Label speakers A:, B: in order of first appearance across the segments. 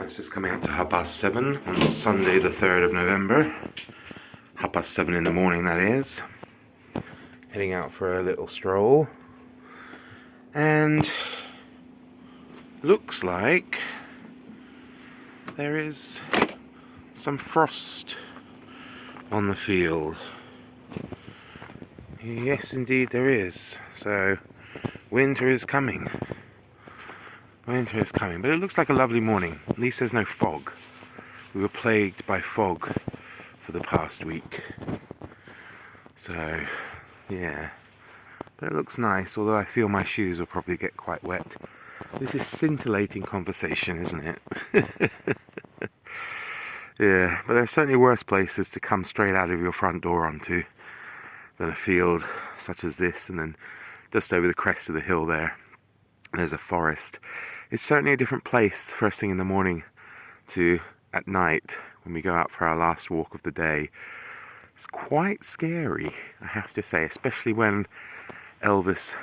A: It's just coming up to 7:30 on Sunday the 3rd of November. 7:30 in the morning, that is. Heading out for a little stroll. And looks like there is some frost on the field. Yes, indeed there is. So winter is coming. Winter is coming, but it looks like a lovely morning. At least there's no fog. We were plagued by fog for the past week. So, yeah. But it looks nice, although I feel my shoes will probably get quite wet. This is scintillating conversation, isn't it? Yeah, but there's certainly worse places to come straight out of your front door onto than a field such as this, and then just over the crest of the hill there's a forest. It's certainly a different place first thing in the morning to at night when we go out for our last walk of the day. It's quite scary, I have to say, especially when Elvis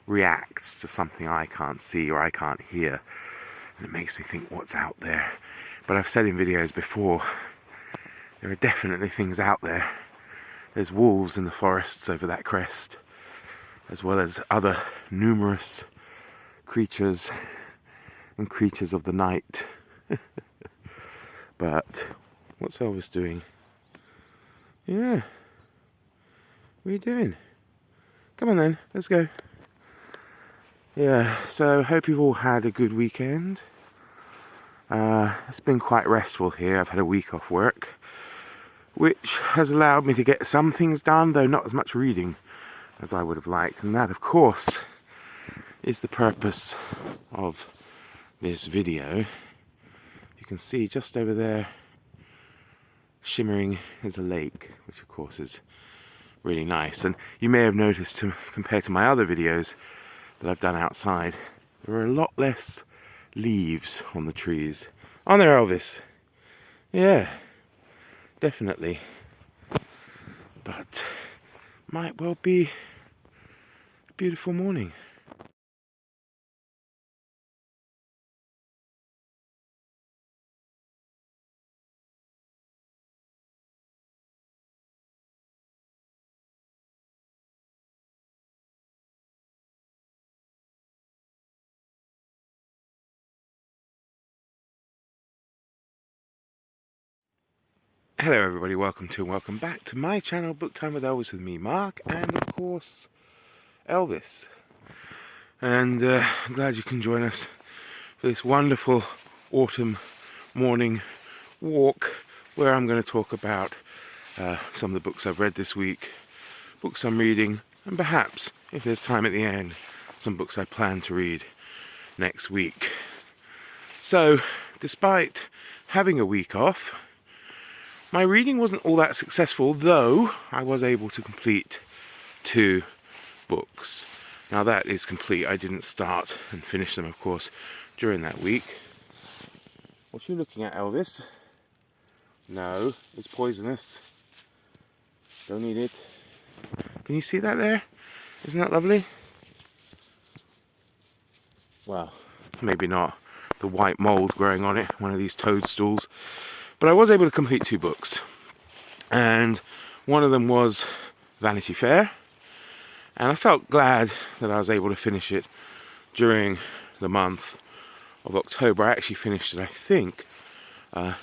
A: reacts to something I can't see or I can't hear. And it makes me think, what's out there? But I've said in videos before, there are definitely things out there. There's wolves in the forests over that crest, as well as other numerous creatures and creatures of the night. But what's Elvis doing? Yeah. What are you doing? Come on then, let's go. Yeah, so hope you've all had a good weekend. It's been quite restful here. I've had a week off work, which has allowed me to get some things done, though not as much reading as I would have liked. And that, of course, is the purpose of this video. You can see just over there, shimmering, is a lake, which of course is really nice. And you may have noticed, compared to my other videos that I've done outside, there are a lot less leaves on the trees. Aren't there, Elvis? Yeah, definitely. But might well be a beautiful morning. Hello everybody, welcome back to my channel, Book Time with Elvis, with me, Mark, and of course, Elvis. And I'm glad you can join us for this wonderful autumn morning walk, where I'm going to talk about some of the books I've read this week, books I'm reading, and perhaps, if there's time at the end, some books I plan to read next week. So, despite having a week off, my reading wasn't all that successful, though I was able to complete 2 books. Now that is complete. I didn't start and finish them, of course, during that week. What are you looking at, Elvis? No, it's poisonous. Don't eat it. Can you see that there? Isn't that lovely? Well, maybe not. The white mold growing on it, one of these toadstools. But I was able to complete 2 books, and one of them was Vanity Fair, and I felt glad that I was able to finish it during the month of October. I actually finished it, I think,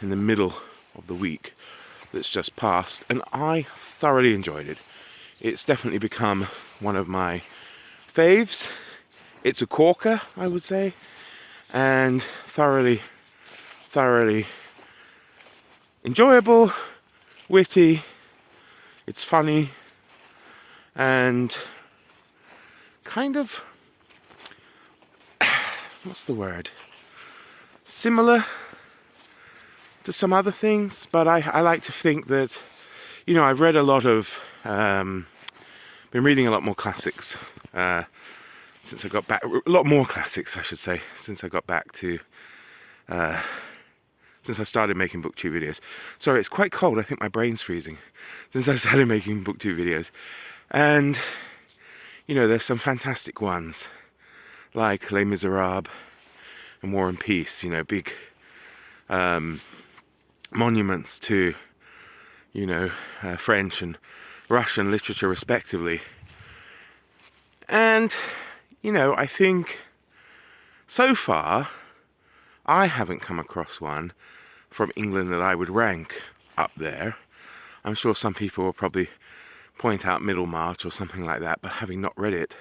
A: in the middle of the week that's just passed, and I thoroughly enjoyed it. It's definitely become one of my faves. It's a corker, I would say, and thoroughly enjoyable, witty, it's funny, and kind of, what's the word, similar to some other things, but I like to think that, you know, I've read a lot of, been reading a lot more classics since I got back, a lot more classics I should say, since I got back to, since I started making BookTube videos. Sorry, it's quite cold. I think my brain's freezing. Since I started making BookTube videos. And, you know, there's some fantastic ones, like Les Miserables and War and Peace, you know, big monuments to, French and Russian literature respectively. And, I think so far I haven't come across one from England that I would rank up there. I'm sure some people will probably point out Middlemarch or something like that, but having not read it,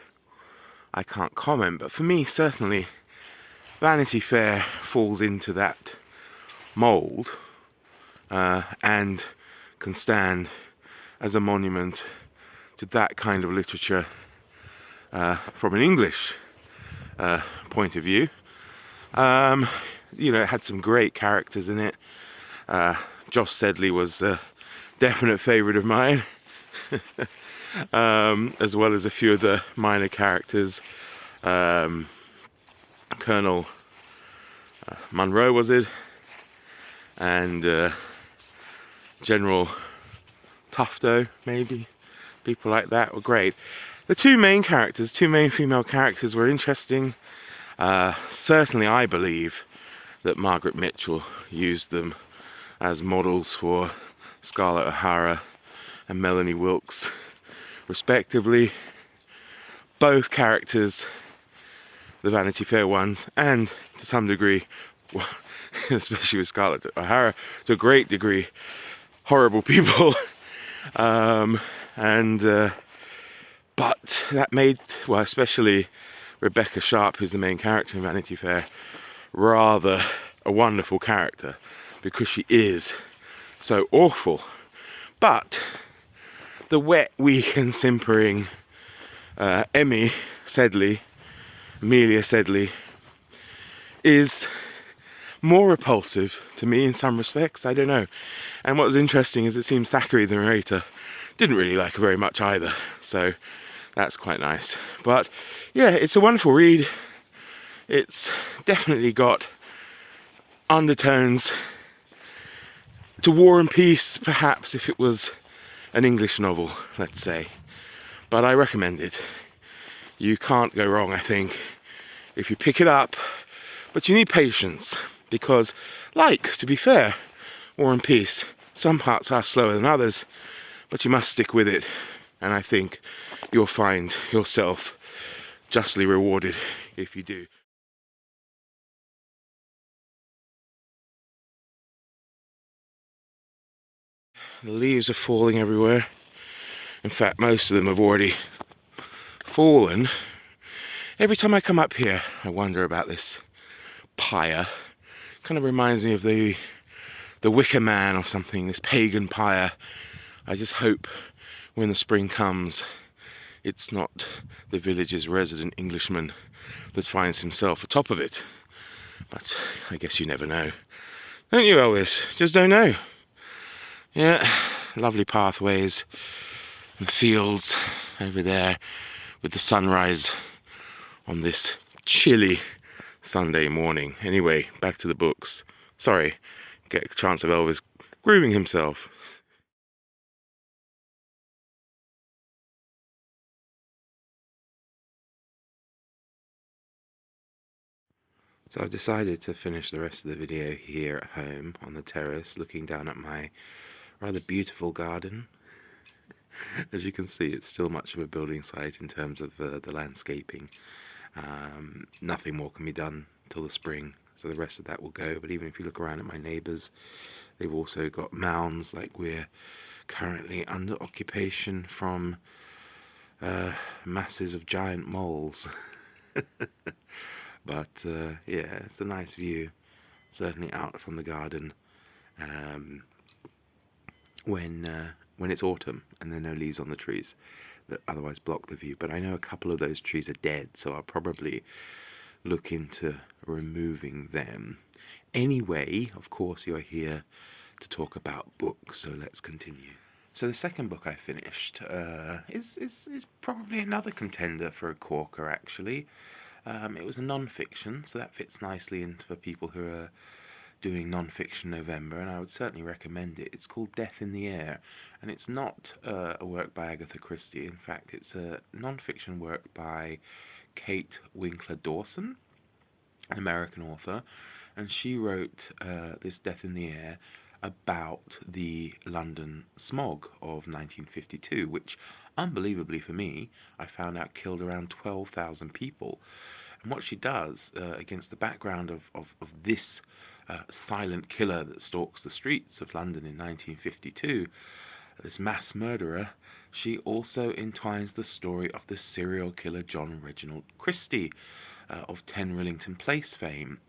A: I can't comment. But for me, certainly, Vanity Fair falls into that mould and can stand as a monument to that kind of literature from an English point of view. It had some great characters in it. Josh Sedley was a definite favourite of mine, as well as a few of the minor characters. Colonel Munro, was it? And General Tufto, maybe. People like that were great. The two main female characters were interesting. Certainly I believe that Margaret Mitchell used them as models for Scarlett O'Hara and Melanie Wilkes, respectively. Both characters, the Vanity Fair ones, and to some degree, well, especially with Scarlett O'Hara, to a great degree, horrible people. But that made, especially Rebecca Sharp, who's the main character in Vanity Fair, rather a wonderful character, because she is so awful. But the wet, weak and simpering Amelia Sedley, is more repulsive to me in some respects. I don't know. And what was interesting is it seems Thackeray, the narrator, didn't really like her very much either. So that's quite nice. But yeah, it's a wonderful read. It's definitely got undertones to War and Peace, perhaps, if it was an English novel, let's say. But I recommend it. You can't go wrong, I think, if you pick it up. But you need patience, because, to be fair, War and Peace, some parts are slower than others, but you must stick with it, and I think you'll find yourself justly rewarded if you do. The leaves are falling everywhere. In fact, most of them have already fallen. Every time I come up here, I wonder about this pyre. Kind of reminds me of the Wicker Man or something, this pagan pyre. I just hope when the spring comes, it's not the village's resident Englishman that finds himself atop of it. But I guess you never know. Don't you, Elvis? Just don't know. Yeah, lovely pathways and fields over there with the sunrise on this chilly Sunday morning. Anyway, back to the books. Sorry, get a chance of Elvis grooming himself. So I've decided to finish the rest of the video here at home on the terrace, looking down at my rather beautiful garden. As you can see, it's still much of a building site in terms of the landscaping. Nothing more can be done till the spring, so the rest of that will go. But even if you look around at my neighbours, they've also got mounds, like we're currently under occupation from masses of giant moles. But yeah, it's a nice view, certainly out from the garden when it's autumn and there are no leaves on the trees that otherwise block the view. But I know a couple of those trees are dead, so I'll probably look into removing them. Anyway, of course, you're here to talk about books, so let's continue. So the second book I finished is probably another contender for a corker, actually. It was a non-fiction, so that fits nicely in for people who are doing non-fiction November, and I would certainly recommend it. It's called Death in the Air, and it's not a work by Agatha Christie. In fact, it's a non-fiction work by Kate Winkler Dawson, an American author, and she wrote this Death in the Air about the London smog of 1952, which, unbelievably for me, I found out killed around 12,000 people. And what she does, against the background of this silent killer that stalks the streets of London in 1952, this mass murderer, she also entwines the story of the serial killer John Reginald Christie, of 10 Rillington Place fame.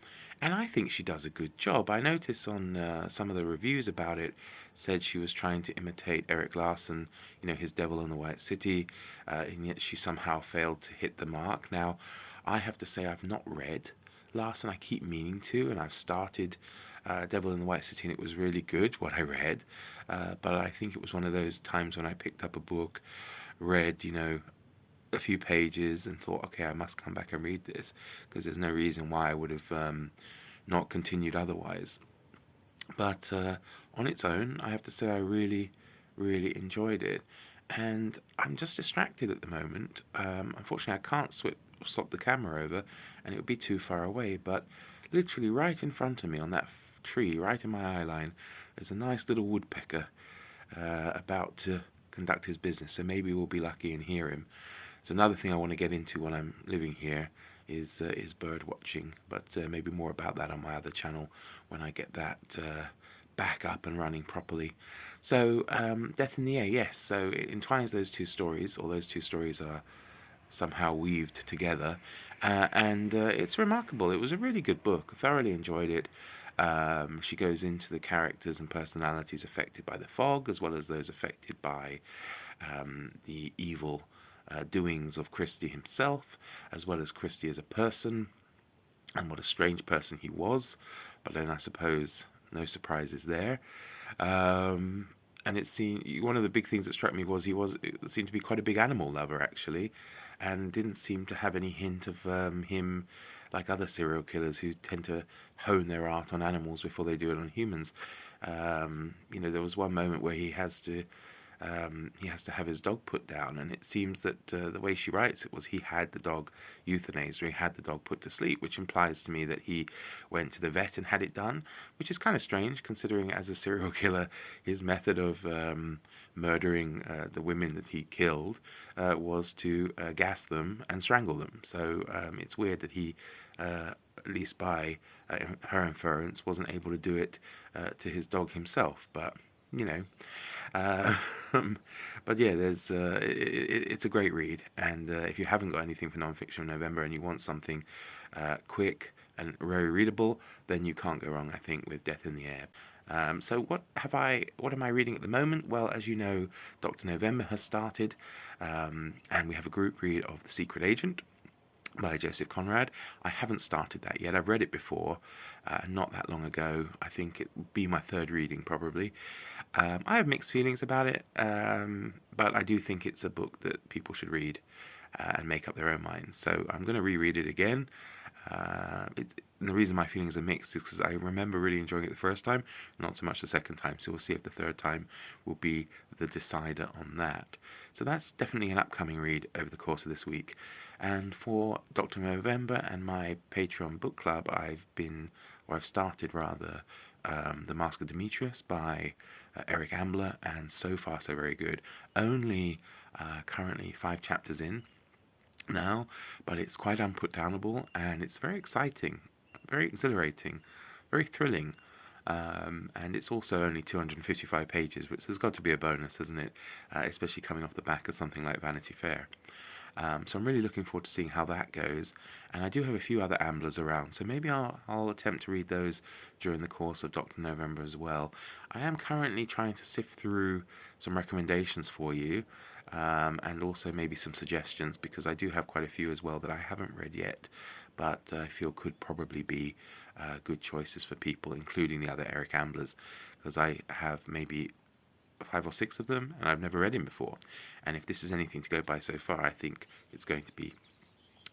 A: And I think she does a good job. I notice on some of the reviews about it said she was trying to imitate Eric Larson, his Devil in the White City, and yet she somehow failed to hit the mark. Now, I have to say I've not read Larson. I keep meaning to, and I've started Devil in the White City, and it was really good what I read. But I think it was one of those times when I picked up a book, read, a few pages, and thought, okay, I must come back and read this, because there's no reason why I would have not continued otherwise. But on its own, I have to say I really, really enjoyed it. And I'm just distracted at the moment. Unfortunately, I can't swap the camera over, and it would be too far away. But literally right in front of me on that tree, right in my eye line, there's a nice little woodpecker about to conduct his business. So maybe we'll be lucky and hear him. It's another thing I want to get into when I'm living here is bird watching, but maybe more about that on my other channel when I get that back up and running properly. So Death in the Air, yes. So it entwines those two stories, or those two stories are somehow weaved together, and it's remarkable. It was a really good book. I thoroughly enjoyed it. She goes into the characters and personalities affected by the fog, as well as those affected by the evil doings of Christie himself, as well as Christie as a person, and what a strange person he was. But then I suppose no surprises there. And it seemed one of the big things that struck me was it seemed to be quite a big animal lover, actually, and didn't seem to have any hint of him like other serial killers who tend to hone their art on animals before they do it on humans. There was one moment where he has to have his dog put down, and it seems that the way she writes it was he had the dog euthanized, or he had the dog put to sleep, which implies to me that he went to the vet and had it done, which is kind of strange considering as a serial killer his method of murdering the women that he killed was to gas them and strangle them. So it's weird that he, at least by her inference, wasn't able to do it to his dog himself, but uh, but yeah, it's a great read, and if you haven't got anything for nonfiction in November and you want something quick and very readable, then you can't go wrong, I think, with Death in the Air. So what am I reading at the moment? Well, as you know, Dr. November has started, and we have a group read of The Secret Agent by Joseph Conrad. I haven't started that yet. I've read it before, not that long ago. I think it would be my third reading probably. I have mixed feelings about it, but I do think it's a book that people should read and make up their own minds. So I'm going to reread it again. And the reason my feelings are mixed is because I remember really enjoying it the first time, not so much the second time. So we'll see if the third time will be the decider on that. So that's definitely an upcoming read over the course of this week. And for Dr. November and my Patreon book club, I've started rather, The Mask of Demetrius by Eric Ambler, and so far so very good. Only currently 5 chapters in now, but it's quite unputdownable, and it's very exciting, very exhilarating, very thrilling. And it's also only 255 pages, which has got to be a bonus, hasn't it? Especially coming off the back of something like Vanity Fair. So I'm really looking forward to seeing how that goes. And I do have a few other Amblers around, so maybe I'll attempt to read those during the course of Dr. November as well. I am currently trying to sift through some recommendations for you, and also maybe some suggestions, because I do have quite a few as well that I haven't read yet, but I feel could probably be good choices for people, including the other Eric Amblers, because I have maybe 5 or 6 of them, and I've never read him before. And if this is anything to go by so far, I think it's going to be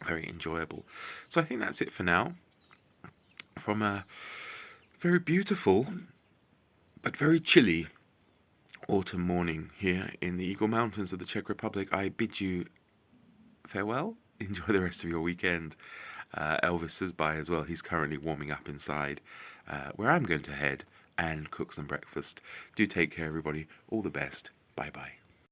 A: very enjoyable. So I think that's it for now. From a very beautiful but very chilly autumn morning here in the Eagle Mountains of the Czech Republic, I bid you farewell. Enjoy the rest of your weekend. Elvis says bye as well. He's currently warming up inside, where I'm going to head and cook some breakfast. Do take care, everybody. All the best. Bye bye.